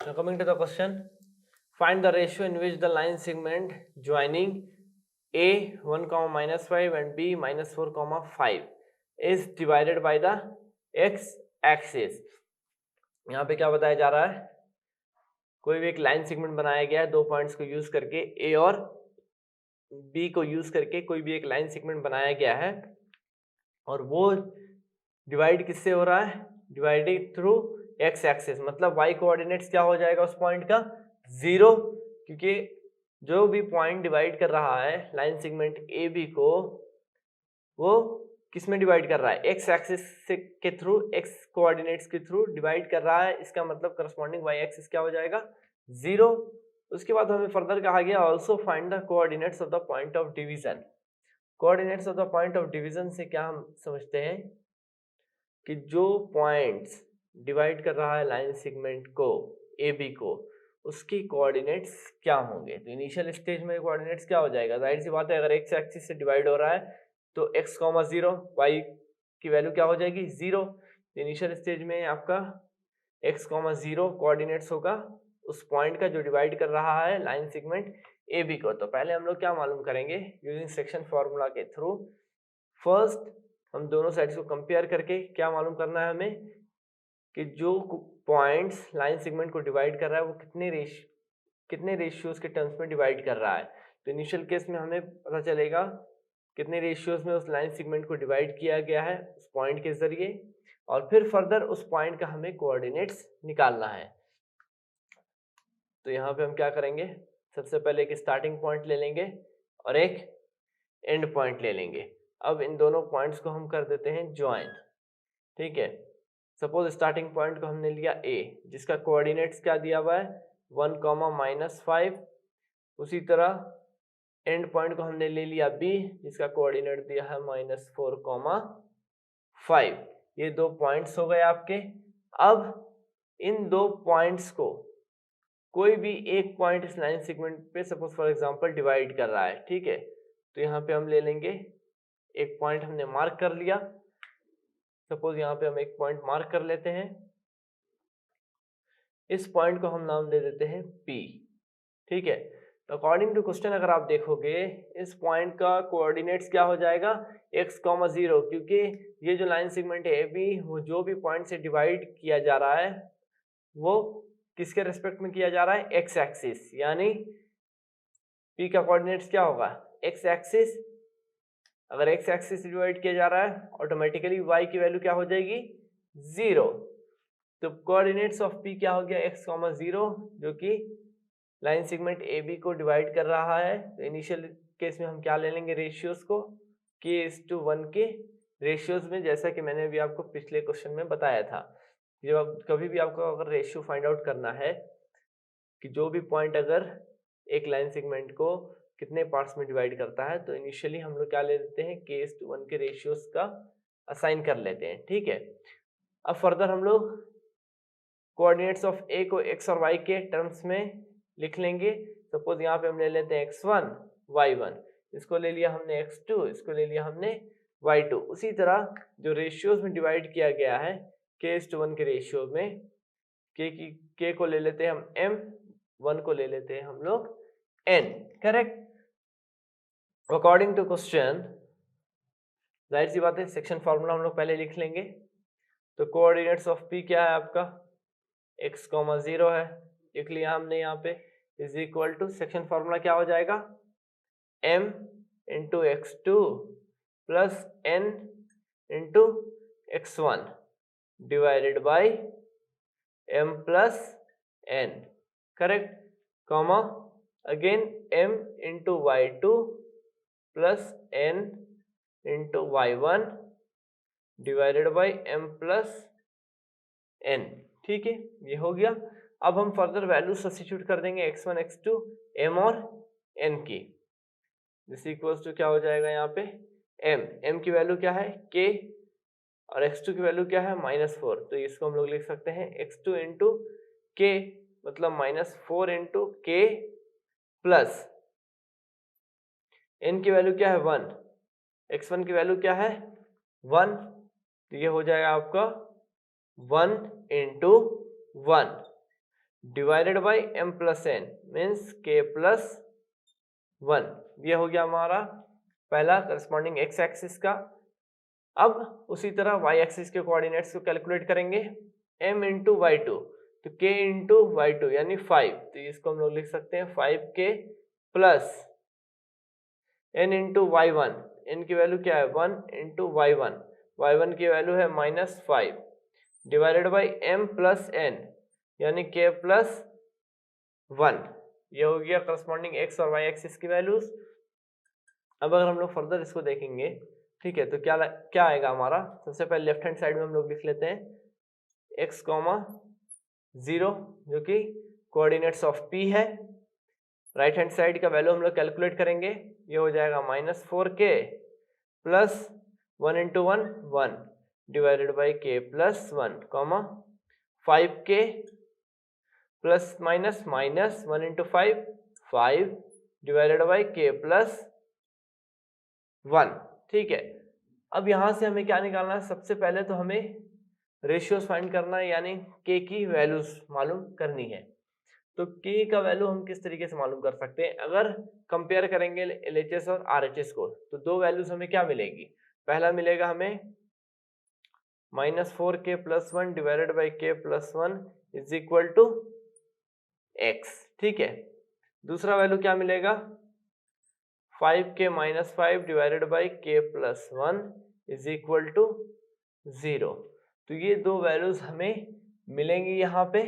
Now coming to the question, find the ratio in which the line segment joining A 1, -5 and B -4, 5 is divided by the x axis. यहाँ पे क्या बताया जा रहा है, कोई भी एक लाइन सेगमेंट बनाया गया है दो पॉइंट्स को यूज करके, A और B को यूज करके कोई भी एक लाइन सेगमेंट बनाया गया है और वो डिवाइड किससे हो रहा है, डिवाइडेड थ्रू एक्स एक्सिस, मतलब y कोऑर्डिनेट्स क्या हो जाएगा उस पॉइंट का, 0, क्योंकि जो भी पॉइंट डिवाइड कर रहा है लाइन सेगमेंट ए बी को, वो किस में डिवाइड कर रहा है, एक्स एक्सिस से के थ्रू, एक्स कोऑर्डिनेट्स के थ्रू डिवाइड कर रहा है, इसका मतलब करस्पॉन्डिंग y एक्सिस क्या हो जाएगा, 0। उसके बाद हमें फर्दर कहा गया also find the coordinates of the point of division. Coordinates of the point of division से क्या हम समझते हैं कि जो पॉइंट्स डिवाइड कर रहा है लाइन सेगमेंट को ए बी को, उसकी कोऑर्डिनेट्स क्या होंगे। तो इनिशियल स्टेज में कोऑर्डिनेट्स क्या हो जाएगा, जाहिर सी बात है अगर एक्स एक्सिस से डिवाइड हो रहा है तो x, 0, y की वैल्यू क्या हो जाएगी, 0। इनिशियल स्टेज में आपका x, 0 कोऑर्डिनेट्स होगा उस पॉइंट का जो डिवाइड कर रहा है लाइन सेगमेंट ए बी को। तो पहले हम लोग क्या मालूम करेंगे यूजिंग सेक्शन फॉर्मूला के थ्रू। फर्स्ट हम दोनों साइड्स को कंपेयर करके क्या मालूम करना है हमें कि जो पॉइंट्स लाइन सेगमेंट को डिवाइड कर रहा है वो कितने रेशियोज के टर्म्स में डिवाइड कर रहा है। तो इनिशियल केस में हमें पता चलेगा कितने रेशियोज में उस लाइन सेगमेंट को डिवाइड किया गया है उस पॉइंट के जरिए, और फिर फर्दर उस पॉइंट का हमें कोऑर्डिनेट्स निकालना है। तो यहाँ पे हम क्या करेंगे, सबसे पहले एक स्टार्टिंग पॉइंट ले लेंगे और एक एंड पॉइंट ले लेंगे। अब इन दोनों पॉइंट्स को हम कर देते हैं ज्वाइन, ठीक है। सपोज स्टार्टिंग पॉइंट को हमने लिया ए, जिसका कोऑर्डिनेट्स क्या दिया हुआ है 1, -5। उसी तरह एंड पॉइंट को हमने ले लिया बी, जिसका कोऑर्डिनेट दिया है -4, 5। ये दो पॉइंट्स हो गए आपके। अब इन दो पॉइंट्स को कोई भी एक पॉइंट इस लाइन सेगमेंट पे सपोज फॉर एग्जांपल डिवाइड कर रहा है, ठीक है। तो यहाँ पे हम ले लेंगे एक पॉइंट हमने मार्क कर लिया, सपोज यहाँ पे हम एक पॉइंट मार्क कर लेते हैं, इस पॉइंट को हम नाम दे देते हैं P, ठीक है। तो अकॉर्डिंग टू क्वेश्चन अगर आप देखोगे इस पॉइंट का कोऑर्डिनेट्स क्या हो जाएगा x, 0, क्योंकि ये जो लाइन सेगमेंट है AB वो जो भी पॉइंट से डिवाइड किया जा रहा है वो किसके रेस्पेक्ट में किया जा रहा है, एक्स एक्सिस, यानी P का कोऑर्डिनेट्स क्या होगा, एक्स एक्सिस। अगर एक्स एक्सिस से डिवाइड किया जा रहा है ऑटोमेटिकली y की वैल्यू क्या हो जाएगी, 0। तो कोऑर्डिनेट्स ऑफ P क्या हो गया, x, 0, जो कि लाइन सेगमेंट ए बी को डिवाइड कर रहा है। तो इनिशियल केस में हम क्या ले लेंगे रेशियोज को, k:1 के रेशियोज में, जैसा कि मैंने अभी आपको पिछले क्वेश्चन में बताया था। जब आप कभी भी आपको अगर रेशियो फाइंड आउट करना है कि जो भी पॉइंट अगर एक लाइन सेगमेंट को कितने पार्ट्स में डिवाइड करता है, तो इनिशियली हम लोग क्या ले लेते हैं k:1 के रेशियोज का असाइन कर लेते हैं, ठीक है। अब फर्दर हम लोग कोऑर्डिनेट्स ऑफ ए को x और y के टर्म्स में लिख लेंगे। सपोज यहाँ पे हम ले लेते हैं x1, y1, इसको ले लिया हमने x2, इसको ले लिया हमने y2। उसी तरह जो रेशियोज में डिवाइड किया गया है k:1 के रेशियो में, k को ले लेते हैं हम m, 1 को ले लेते हैं हम लोग n, correct. According to question जाहिर सी बात है सेक्शन फॉर्मूला हम लोग पहले लिख लेंगे। तो कोऑर्डिनेट्स ऑफ p क्या है आपका, x, 0 है, लिख लिया हमने यहाँ पे, is equal to section formula क्या हो जाएगा, m into x2 plus n into x1 divided by m plus n, correct, comma again m into y2 plus n into y1 divided by m plus n, ठीक है, ये हो गया। अब हम फर्दर वैल्यू सब्स्टिट्यूट कर देंगे x1, x2, m और n की। दिस इक्वल्स टू क्या हो जाएगा यहाँ पे m की वैल्यू क्या है k और x2 की वैल्यू क्या है -4। तो इसको हम लोग लिख सकते हैं x2 इंटू k, मतलब -4 इंटू k प्लस n की वैल्यू क्या है 1, x1 की वैल्यू क्या है 1, तो ये हो जाएगा आपका 1 into 1 divided by m plus n means k plus 1। ये हो गया हमारा पहला करस्पॉन्डिंग x एक्सिस का। अब उसी तरह y एक्सिस के कोऑर्डिनेट्स को कैलकुलेट करेंगे m इंटू वाई टू, तो k इंटू वाई टू यानी 5, तो इसको हम लोग लिख सकते हैं 5k plus n into Y one, n की वैल्यू क्या है 1 into Y one, Y one की वैल्यू है -5 divided by m plus n यानी k प्लस 1। ये हो गया करस्पॉन्डिंग x और y एक्सिस की वैल्यूज। अब अगर हम लोग फर्दर इसको देखेंगे, ठीक है, तो क्या आएगा हमारा। सबसे पहले लेफ्ट हैंड साइड में हम लोग लिख लेते हैं x, 0 जो कि कोऑर्डिनेट्स ऑफ p है। राइट हैंड साइड का वैल्यू हम लोग कैलकुलेट करेंगे, ये हो जाएगा -4k plus 1 into 1 1 divided by k plus 1 5k plus minus minus 1 into 5 5 divided by k plus 1। ठीक है, अब यहां से हमें क्या निकालना है, सबसे पहले तो हमें रेशियोज फाइंड करना है, यानी k की वैल्यूज मालूम करनी है। तो k का वैल्यू हम किस तरीके से मालूम कर सकते हैं, अगर कंपेयर करेंगे LHS और RHS को, तो दो वैल्यूज हमें क्या मिलेगी। पहला मिलेगा हमें -4k plus 1 divided by k plus 1 is equal to x। ठीक है, दूसरा वैल्यू क्या मिलेगा 5k minus 5 divided by k plus 1 is equal to 0। तो ये दो वैल्यूज हमें मिलेंगी यहाँ पे,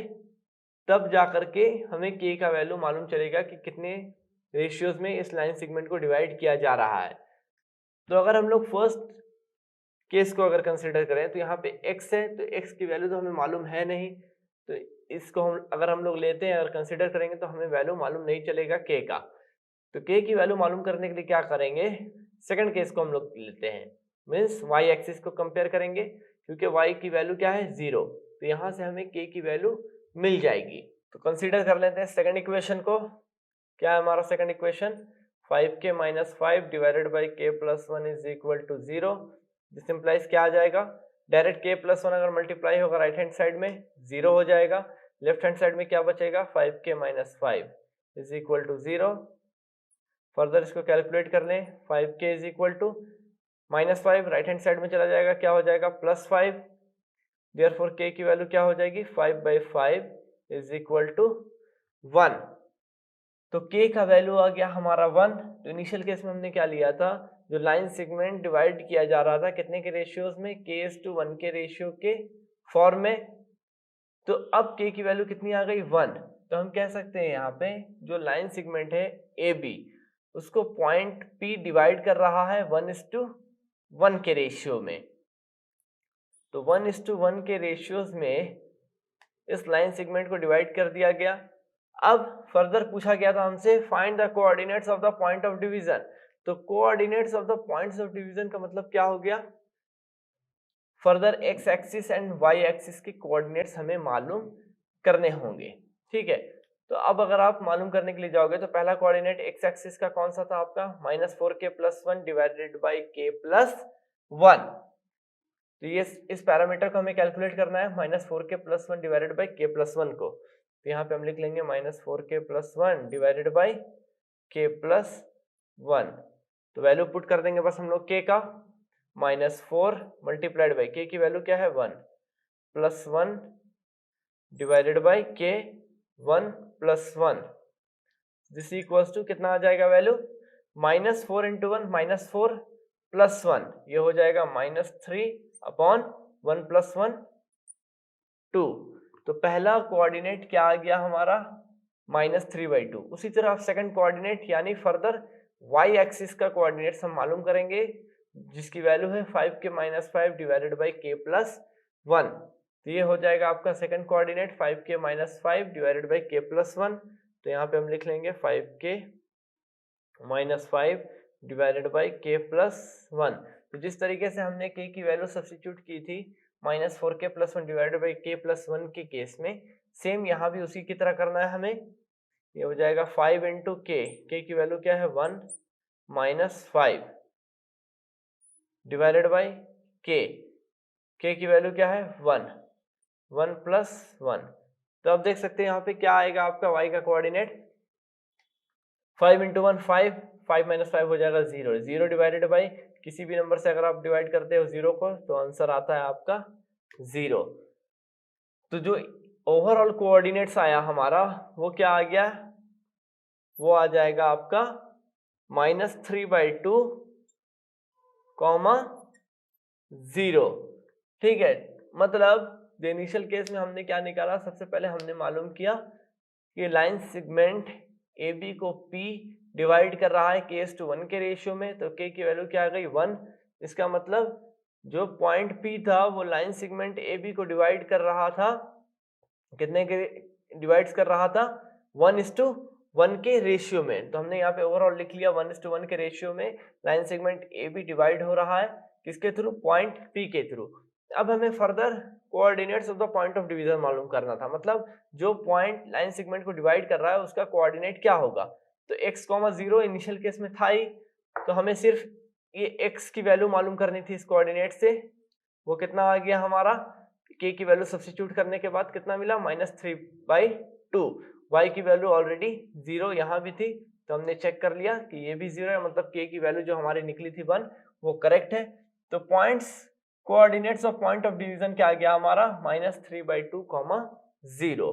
तब जाकर के हमें k का वैल्यू मालूम चलेगा कि कितने रेशियोज में इस लाइन सेगमेंट को डिवाइड किया जा रहा है। तो अगर हम लोग फर्स्ट केस को अगर कंसीडर करें, तो यहाँ पे x है, तो x की वैल्यू तो हमें मालूम है नहीं, तो इसको हम अगर हम लोग लेते हैं और कंसीडर करेंगे तो हमें वैल्यू मालूम नहीं चलेगा k का। तो k की वैल्यू मालूम करने के लिए क्या करेंगे, सेकंड केस को हम लोग लेते हैं, मीन्स y एक्सिस को कंपेयर करेंगे, क्योंकि y की वैल्यू क्या है 0, तो यहाँ से हमें k की वैल्यू मिल जाएगी। तो कंसीडर कर लेते हैं सेकंड इक्वेशन को। क्या है हमारा second equation, 5k minus 5 divided by k plus 1 is equal to 0। This implies क्या आ जाएगा, डायरेक्ट k प्लस 1 अगर मल्टीप्लाई होगा राइट हैंड साइड में 0 हो जाएगा, लेफ्ट हैंड साइड में क्या बचेगा 5k minus 5 is equal to 0। Further इसको कैलकुलेट कर लें, 5k is equal to -5 right hand side में चला जाएगा, क्या हो जाएगा +5, देयरफॉर k की वैल्यू क्या हो जाएगी 5/5 इज इक्वल टू 1। तो k का वैल्यू आ गया हमारा 1। तो इनिशियल केस में हमने क्या लिया था, जो लाइन सेगमेंट डिवाइड किया जा रहा था कितने के रेशियोज में, k:1 के रेशियो के फॉर्म में। तो अब k की वैल्यू कितनी आ गई 1। तो हम कह सकते हैं यहाँ पे जो लाइन सेगमेंट है AB, उसको पॉइंट P डिवाइड कर रहा है 1:1 के रेशियो में। तो 1:1 के रेशियोज में इस लाइन सेगमेंट को डिवाइड कर दिया गया। अब फर्दर पूछा गया था हमसे find the coordinates of the point of division. तो coordinates of the points of division का मतलब क्या हो गया, further x axis and y axis के कोऑर्डिनेट्स हमें मालूम करने होंगे। ठीक है, तो अब अगर आप मालूम करने के लिए जाओगे, तो पहला कोऑर्डिनेट x एक्सिस का कौन सा था आपका, -4k plus 1 divided by k plus 1। तो ये इस पैरामीटर को हमें कैलकुलेट करना है, -4k plus 1 divided by k plus 1 को। तो यहाँ पे हम लिख लेंगे -4k plus 1 divided by k plus 1। तो वैल्यू पुट कर देंगे बस हम लोग k का, -4 मल्टीप्लाइड बाई k की वैल्यू क्या है 1 plus 1 divided by k 1 plus 1, this equals to कितना आ जाएगा वैल्यू, -4 इंटू 1 -4 प्लस 1, ये हो जाएगा -3 अपॉन 1 प्लस 1 2। तो पहला कोऑर्डिनेट क्या आ गया हमारा -3/2। उसी तरह सेकंड कोऑर्डिनेट यानी फर्दर y एक्सिस का कोऑर्डिनेट्स हम मालूम करेंगे, जिसकी वैल्यू है 5k minus 5 divided by k plus 1। तो ये हो जाएगा आपका second coordinate 5k minus 5 divided by k plus 1। तो यहाँ पे हम लिख लेंगे 5k minus 5 divided by k plus 1। तो जिस तरीके से हमने k की वैल्यू सब्स्टिट्यूट की थी -4k plus 1 divided by k plus 1 के केस में, सेम यहाँ भी उसी की तरह करना है हमें। ये हो जाएगा 5 इंटू k की वैल्यू क्या है 1 माइनस 5 डिवाइडेड बाई k की वैल्यू क्या है 1 प्लस 1। तो अब देख सकते हैं यहाँ पे क्या आएगा आपका y का कोऑर्डिनेट 5 इंटू 1 5, 5 माइनस 5 हो जाएगा 0, 0 डिवाइडेड बाई किसी भी नंबर से अगर आप डिवाइड करते हो 0 को तो आंसर आता है आपका 0। तो जो ओवरऑल कोऑर्डिनेट्स आया हमारा वो क्या आ गया, वो आ जाएगा आपका -3/2, 0। ठीक है, मतलब द इनिशियल केस में हमने क्या निकाला, सबसे पहले हमने मालूम किया कि लाइन सेगमेंट ए बी को P डिवाइड कर रहा है k:1 के रेशियो में, तो k की वैल्यू क्या आ गई 1। इसका मतलब जो पॉइंट P था वो लाइन सेगमेंट ए बी को डिवाइड कर रहा था, कितने के डिवाइड्स कर रहा था 1:1 के रेशियो में। तो हमने यहाँ पे ओवरऑल लिख लिया 1:1 के रेशियो में line segment A B divide हो रहा है किसके थ्रू, पॉइंट P के थ्रू। अब हमें further coordinates of the point of division मालूम करना था, मतलब जो पॉइंट लाइन सेगमेंट को डिवाइड कर रहा है उसका कोऑर्डिनेट क्या होगा। तो x, 0 इनिशियल केस में था ही, तो हमें सिर्फ ये x की वैल्यू मालूम करनी थी इस कोऑर्डिनेट से। वो कितना आ गया हमारा, k की वैल्यू सब्स्टिट्यूट करने के बाद कितना मिला -3/2। y की वैल्यू ऑलरेडी 0 यहाँ भी थी, तो हमने चेक कर लिया कि ये भी 0 है, मतलब k की वैल्यू जो हमारी निकली थी 1 वो करेक्ट है। तो points coordinates of point of division क्या आ गया हमारा -3/2, 0।